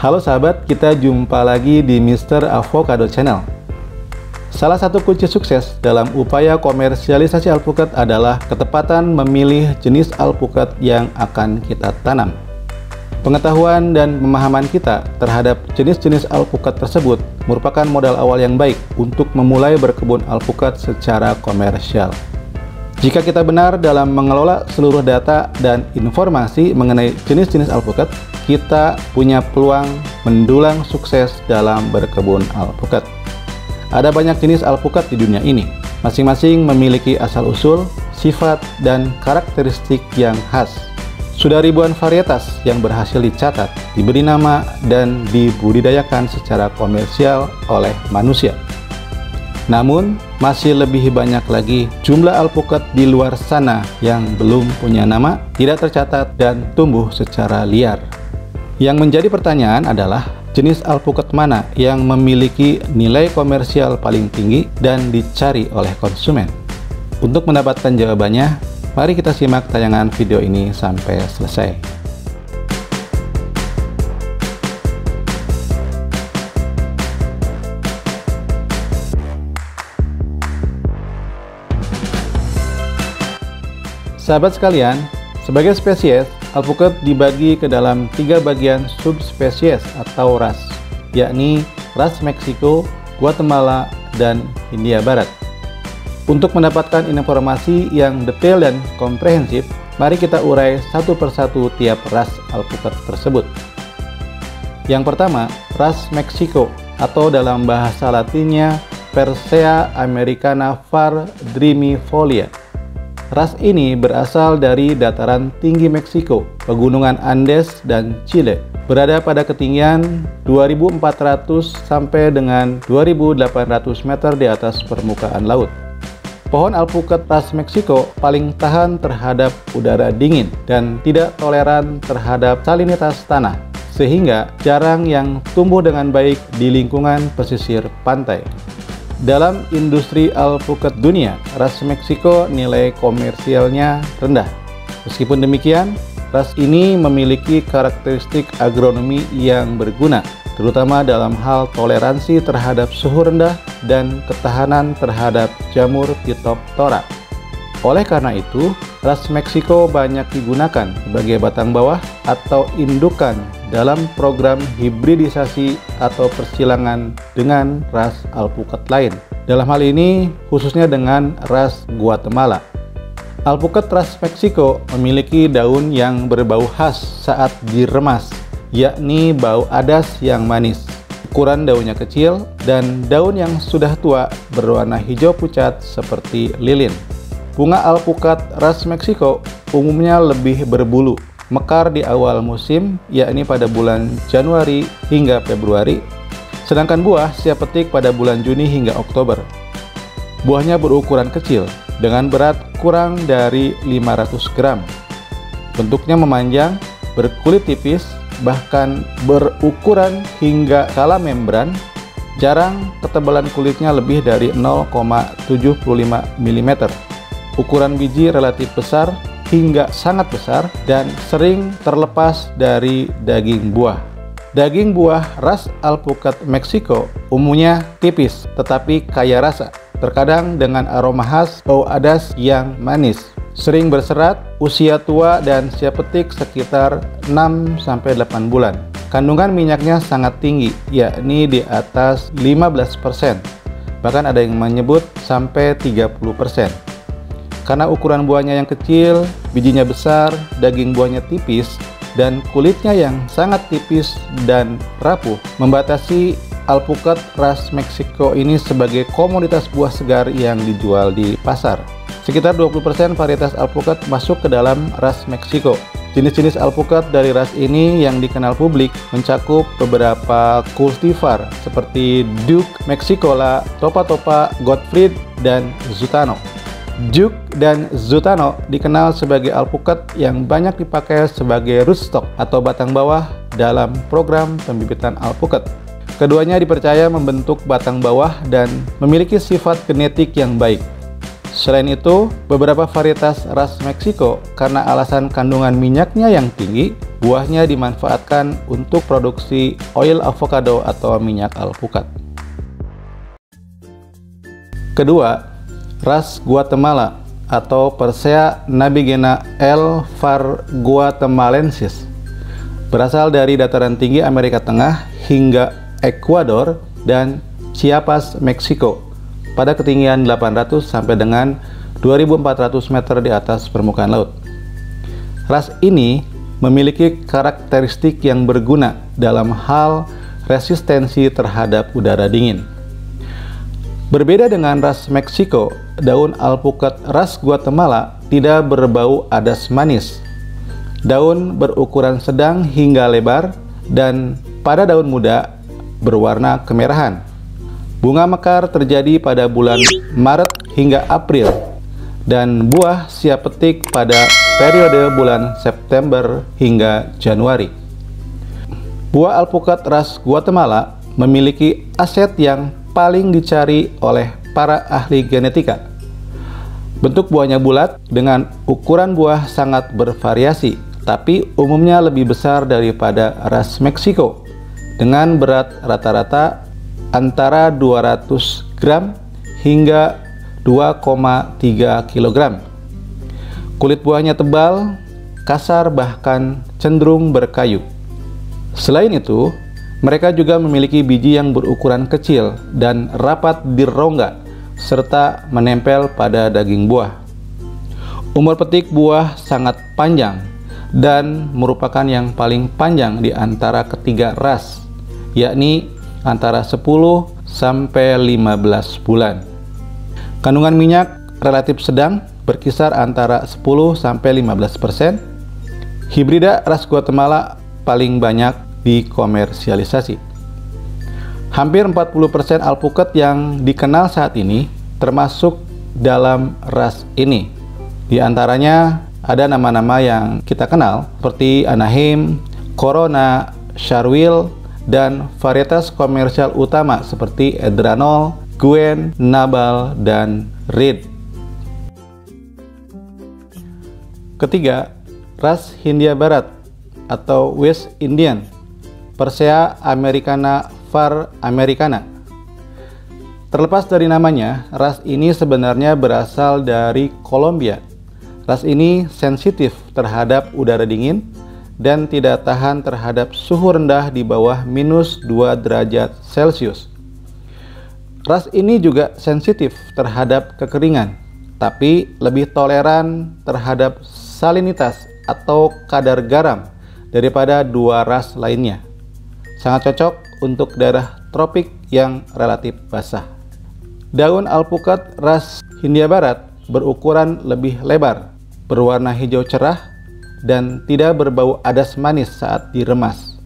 Halo sahabat, kita jumpa lagi di Mr. Avocado Channel. Salah satu kunci sukses dalam upaya komersialisasi alpukat adalah ketepatan memilih jenis alpukat yang akan kita tanam. Pengetahuan dan pemahaman kita terhadap jenis-jenis alpukat tersebut merupakan modal awal yang baik untuk memulai berkebun alpukat secara komersial. Jika kita benar dalam mengelola seluruh data dan informasi mengenai jenis-jenis alpukat, kita punya peluang mendulang sukses dalam berkebun alpukat. Ada banyak jenis alpukat di dunia ini, masing-masing memiliki asal-usul, sifat, dan karakteristik yang khas. Sudah ribuan varietas yang berhasil dicatat, diberi nama, dan dibudidayakan secara komersial oleh manusia. Namun, masih lebih banyak lagi jumlah alpukat di luar sana yang belum punya nama, tidak tercatat, dan tumbuh secara liar. Yang menjadi pertanyaan adalah, jenis alpukat mana yang memiliki nilai komersial paling tinggi dan dicari oleh konsumen? Untuk mendapatkan jawabannya, mari kita simak tayangan video ini sampai selesai. Sahabat sekalian, sebagai spesies, alpukat dibagi ke dalam 3 bagian subspesies atau ras, yakni ras Meksiko, Guatemala, dan Hindia Barat. Untuk mendapatkan informasi yang detail dan komprehensif, mari kita urai satu persatu tiap ras alpukat tersebut. Yang pertama, ras Meksiko atau dalam bahasa Latinnya Persea americana var. Dreamifolia. Ras ini berasal dari dataran tinggi Meksiko, pegunungan Andes, dan Chile. Berada pada ketinggian 2.400 sampai dengan 2.800 meter di atas permukaan laut. Pohon alpukat ras Meksiko paling tahan terhadap udara dingin dan tidak toleran terhadap salinitas tanah, sehingga jarang yang tumbuh dengan baik di lingkungan pesisir pantai. Dalam industri alpukat dunia, ras Meksiko nilai komersialnya rendah. Meskipun demikian, ras ini memiliki karakteristik agronomi yang berguna, terutama dalam hal toleransi terhadap suhu rendah dan ketahanan terhadap jamur Phytophthora. Oleh karena itu, ras Meksiko banyak digunakan sebagai batang bawah atau indukan dalam program hibridisasi atau persilangan dengan ras alpukat lain. Dalam hal ini, khususnya dengan ras Guatemala. Alpukat ras Meksiko memiliki daun yang berbau khas saat diremas, yakni bau adas yang manis. Ukuran daunnya kecil dan daun yang sudah tua berwarna hijau pucat seperti lilin. Bunga alpukat ras Meksiko umumnya lebih berbulu, mekar di awal musim, yakni pada bulan Januari hingga Februari, sedangkan buah siap petik pada bulan Juni hingga Oktober. Buahnya berukuran kecil, dengan berat kurang dari 500 gram. Bentuknya memanjang, berkulit tipis, bahkan berukuran hingga kala membran. Jarang ketebalan kulitnya lebih dari 0,75 mm. Ukuran biji relatif besar hingga sangat besar dan sering terlepas dari daging buah. Daging buah ras alpukat Meksiko umumnya tipis tetapi kaya rasa, terkadang dengan aroma khas bau adas yang manis. Sering berserat, usia tua dan siap petik sekitar 6-8 bulan. Kandungan minyaknya sangat tinggi, yakni di atas 15%. Bahkan ada yang menyebut sampai 30%. Karena ukuran buahnya yang kecil, bijinya besar, daging buahnya tipis, dan kulitnya yang sangat tipis dan rapuh, membatasi alpukat ras Meksiko ini sebagai komoditas buah segar yang dijual di pasar. Sekitar 20% varietas alpukat masuk ke dalam ras Meksiko. Jenis-jenis alpukat dari ras ini yang dikenal publik mencakup beberapa kultivar seperti Duke Mexicola, Topa Topa, Gottfried, dan Zutano. Duke dan Zutano dikenal sebagai alpukat yang banyak dipakai sebagai rootstock atau batang bawah dalam program pembibitan alpukat. Keduanya dipercaya membentuk batang bawah dan memiliki sifat genetik yang baik. Selain itu, beberapa varietas ras Meksiko karena alasan kandungan minyaknya yang tinggi buahnya dimanfaatkan untuk produksi oil avocado atau minyak alpukat. Kedua, ras Guatemala atau Persea nabigena L. var. guatemalensis berasal dari dataran tinggi Amerika Tengah hingga Ekuador dan Chiapas, Meksiko pada ketinggian 800 sampai dengan 2400 meter di atas permukaan laut. Ras ini memiliki karakteristik yang berguna dalam hal resistensi terhadap udara dingin. Berbeda dengan ras Meksiko, daun alpukat ras Guatemala tidak berbau adas manis. Daun berukuran sedang hingga lebar dan pada daun muda berwarna kemerahan. Bunga mekar terjadi pada bulan Maret hingga April dan buah siap petik pada periode bulan September hingga Januari. Buah alpukat ras Guatemala memiliki aset yang paling dicari oleh para ahli genetika. Bentuk buahnya bulat dengan ukuran buah sangat bervariasi, tapi umumnya lebih besar daripada ras Meksiko dengan berat rata-rata antara 200 gram hingga 2,3 kg. Kulit buahnya tebal, kasar, bahkan cenderung berkayu. Selain itu, mereka juga memiliki biji yang berukuran kecil dan rapat di rongga, serta menempel pada daging buah. Umur petik buah sangat panjang dan merupakan yang paling panjang di antara ketiga ras, yakni antara 10 sampai 15 bulan. Kandungan minyak relatif sedang, berkisar antara 10 sampai 15%. Hibrida ras Guatemala paling banyak dikomersialisasi. Hampir 40% alpukat yang dikenal saat ini termasuk dalam ras ini. Di antaranya ada nama-nama yang kita kenal seperti Anaheim, Corona, Sharwil, dan varietas komersial utama seperti Edranol, Gwen, Nabal, dan Reed. Ketiga, ras Hindia Barat atau West Indian, Persea americana var. americana. Terlepas dari namanya, ras ini sebenarnya berasal dari Kolombia. Ras ini sensitif terhadap udara dingin dan tidak tahan terhadap suhu rendah di bawah minus 2 derajat Celcius. Ras ini juga sensitif terhadap kekeringan, tapi lebih toleran terhadap salinitas atau kadar garam daripada dua ras lainnya. Sangat cocok untuk daerah tropik yang relatif basah. Daun alpukat ras Hindia Barat berukuran lebih lebar, berwarna hijau cerah, dan tidak berbau adas manis saat diremas.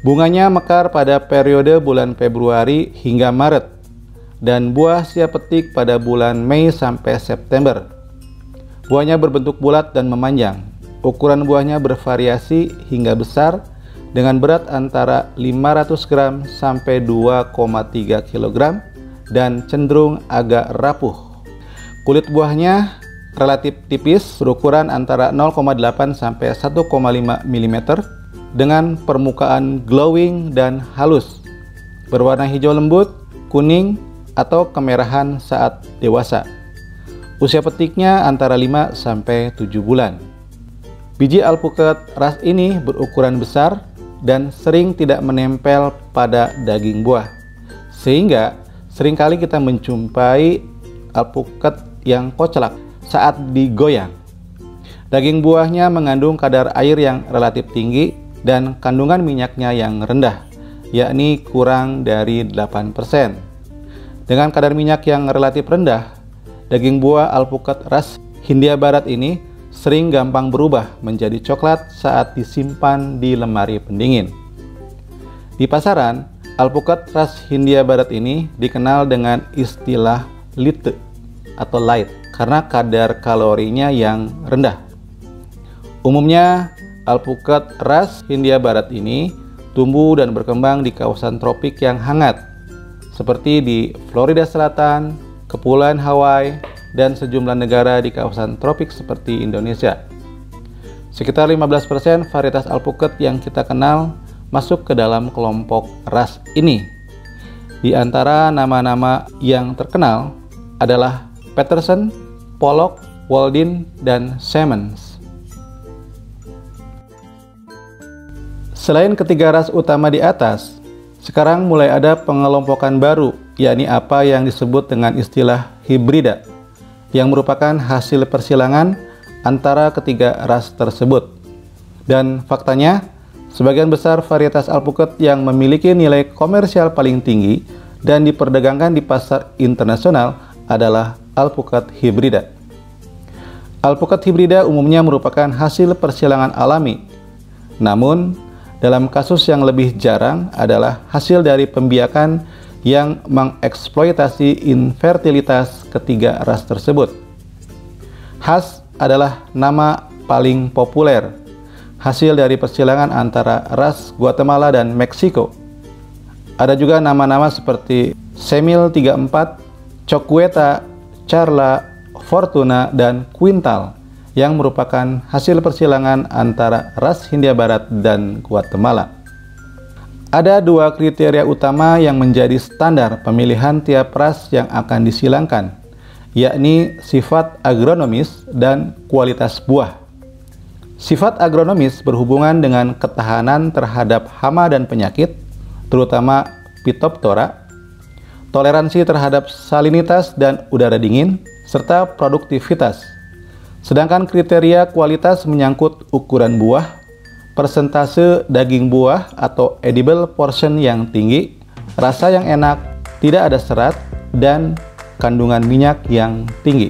Bunganya mekar pada periode bulan Februari hingga Maret, dan buah siap petik pada bulan Mei sampai September. Buahnya berbentuk bulat dan memanjang. Ukuran buahnya bervariasi hingga besar, dengan berat antara 500 gram sampai 2,3 kg dan cenderung agak rapuh. Kulit buahnya relatif tipis, berukuran antara 0,8 sampai 1,5 mm dengan permukaan glowing dan halus, berwarna hijau lembut, kuning, atau kemerahan saat dewasa. Usia petiknya antara 5 sampai 7 bulan. Biji alpukat ras ini berukuran besar dan sering tidak menempel pada daging buah, sehingga seringkali kita menjumpai alpukat yang koclak saat digoyang. Daging buahnya mengandung kadar air yang relatif tinggi dan kandungan minyaknya yang rendah, yakni kurang dari 8%. Dengan kadar minyak yang relatif rendah, daging buah alpukat ras Hindia Barat ini sering gampang berubah menjadi coklat saat disimpan di lemari pendingin. Di pasaran, alpukat ras Hindia Barat ini dikenal dengan istilah light atau light karena kadar kalorinya yang rendah. Umumnya, alpukat ras Hindia Barat ini tumbuh dan berkembang di kawasan tropik yang hangat, seperti di Florida Selatan, Kepulauan Hawaii, dan sejumlah negara di kawasan tropik seperti Indonesia. Sekitar 15% varietas alpukat yang kita kenal masuk ke dalam kelompok ras ini. Di antara nama-nama yang terkenal adalah Peterson, Pollock, Waldin, dan Simmons. Selain ketiga ras utama di atas, sekarang mulai ada pengelompokan baru, yakni apa yang disebut dengan istilah hibrida, yang merupakan hasil persilangan antara ketiga ras tersebut. Dan faktanya, sebagian besar varietas alpukat yang memiliki nilai komersial paling tinggi dan diperdagangkan di pasar internasional adalah alpukat hibrida. Alpukat hibrida umumnya merupakan hasil persilangan alami. Namun, dalam kasus yang lebih jarang adalah hasil dari pembiakan yang mengeksploitasi infertilitas ketiga ras tersebut. Hass adalah nama paling populer, hasil dari persilangan antara ras Guatemala dan Meksiko. Ada juga nama-nama seperti Semil 34, Chocueta, Charla, Fortuna, dan Quintal yang merupakan hasil persilangan antara ras Hindia Barat dan Guatemala. Ada dua kriteria utama yang menjadi standar pemilihan tiap ras yang akan disilangkan, yakni sifat agronomis dan kualitas buah. Sifat agronomis berhubungan dengan ketahanan terhadap hama dan penyakit, terutama Phytophthora, toleransi terhadap salinitas dan udara dingin, serta produktivitas. Sedangkan kriteria kualitas menyangkut ukuran buah, persentase daging buah atau edible portion yang tinggi, rasa yang enak, tidak ada serat, dan kandungan minyak yang tinggi.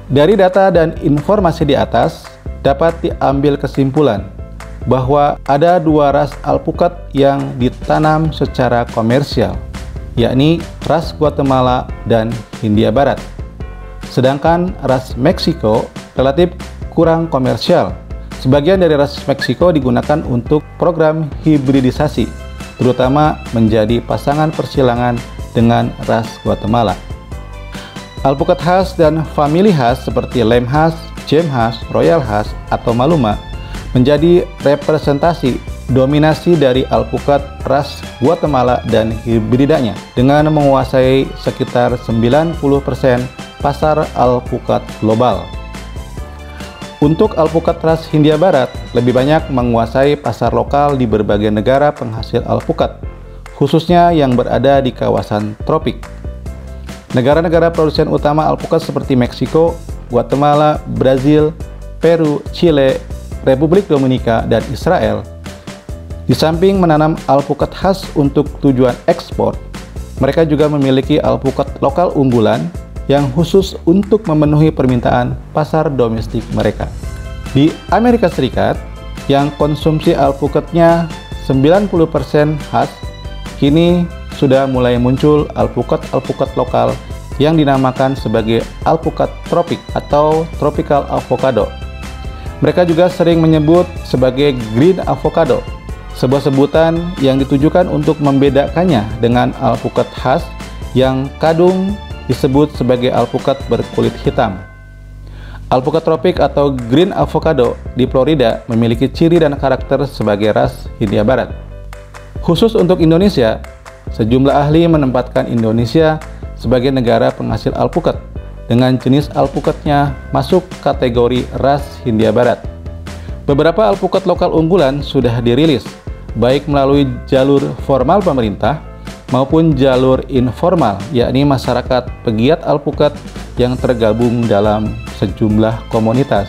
Dari data dan informasi di atas, dapat diambil kesimpulan bahwa ada dua ras alpukat yang ditanam secara komersial, yakni ras Guatemala dan Hindia Barat. Sedangkan ras Meksiko relatif kurang komersial. Sebagian dari ras Meksiko digunakan untuk program hibridisasi, terutama menjadi pasangan persilangan dengan ras Guatemala. Alpukat Hass dan famili Hass seperti Lem Hass, James Hass, Royal Hass, atau Maluma menjadi representasi dominasi dari alpukat ras Guatemala dan hibridanya dengan menguasai sekitar 90% pasar alpukat global. Untuk alpukat ras Hindia Barat lebih banyak menguasai pasar lokal di berbagai negara penghasil alpukat, khususnya yang berada di kawasan tropik. Negara-negara produsen utama alpukat seperti Meksiko, Guatemala, Brazil, Peru, Chile, Republik Dominika, dan Israel. Di samping menanam alpukat khas untuk tujuan ekspor, mereka juga memiliki alpukat lokal unggulan yang khusus untuk memenuhi permintaan pasar domestik mereka. Di Amerika Serikat, yang konsumsi alpukatnya 90% khas, kini sudah mulai muncul alpukat-alpukat lokal yang dinamakan sebagai alpukat tropik atau tropical avocado. Mereka juga sering menyebut sebagai green avocado, sebuah sebutan yang ditujukan untuk membedakannya dengan alpukat khas yang kadung disebut sebagai alpukat berkulit hitam. Alpukat tropik atau green avocado di Florida memiliki ciri dan karakter sebagai ras Hindia Barat. Khusus untuk Indonesia, sejumlah ahli menempatkan Indonesia sebagai negara penghasil alpukat dengan jenis alpukatnya masuk kategori ras Hindia Barat. Beberapa alpukat lokal unggulan sudah dirilis, baik melalui jalur formal pemerintah maupun jalur informal, yakni masyarakat pegiat alpukat yang tergabung dalam sejumlah komunitas.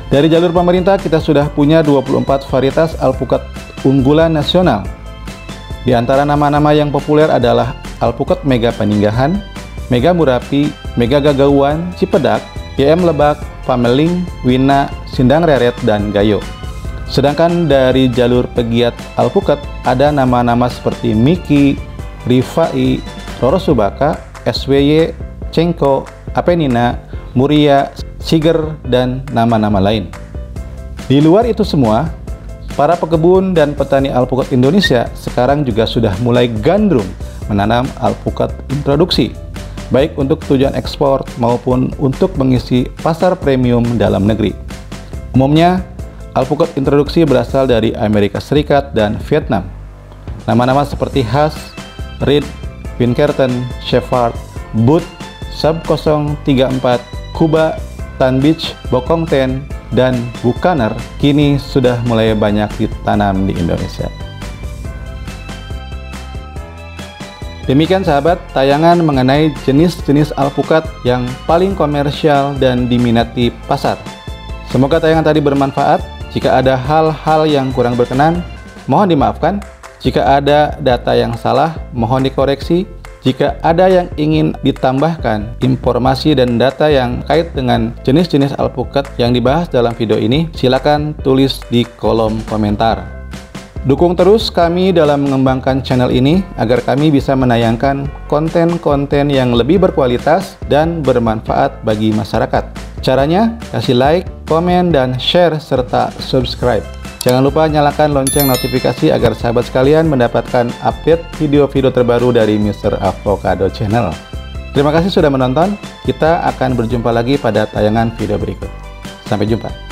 Dari jalur pemerintah kita sudah punya 24 varietas alpukat unggulan nasional. Di antara nama-nama yang populer adalah alpukat Mega Paninggahan, Mega Murapi, Mega Gagauan, Cipedak, YM Lebak, Pameling, Wina, Sindang Reret, dan Gayo. Sedangkan dari jalur pegiat alpukat ada nama-nama seperti Miki, Rifai, Roro Subaka, SWY, Cengko, Apenina, Muria, Siger, dan nama-nama lain. Di luar itu semua, para pekebun dan petani alpukat Indonesia sekarang juga sudah mulai gandrung menanam alpukat introduksi, baik untuk tujuan ekspor maupun untuk mengisi pasar premium dalam negeri. Umumnya, alpukat introduksi berasal dari Amerika Serikat dan Vietnam. Nama-nama seperti Haas, Reed, Pinkerton, Shepherd, Booth, Sub 034, Kuba, Tan Beach, Bokong Ten, dan Buchanan kini sudah mulai banyak ditanam di Indonesia. Demikian sahabat, tayangan mengenai jenis-jenis alpukat yang paling komersial dan diminati pasar. Semoga tayangan tadi bermanfaat. Jika ada hal-hal yang kurang berkenan, mohon dimaafkan. Jika ada data yang salah, mohon dikoreksi. Jika ada yang ingin ditambahkan informasi dan data yang kait dengan jenis-jenis alpukat yang dibahas dalam video ini, silakan tulis di kolom komentar. Dukung terus kami dalam mengembangkan channel ini agar kami bisa menayangkan konten-konten yang lebih berkualitas dan bermanfaat bagi masyarakat. Caranya, kasih like, komen, dan share, serta subscribe. Jangan lupa nyalakan lonceng notifikasi agar sahabat sekalian mendapatkan update video-video terbaru dari Mr. Avocado Channel. Terima kasih sudah menonton. Kita akan berjumpa lagi pada tayangan video berikut. Sampai jumpa.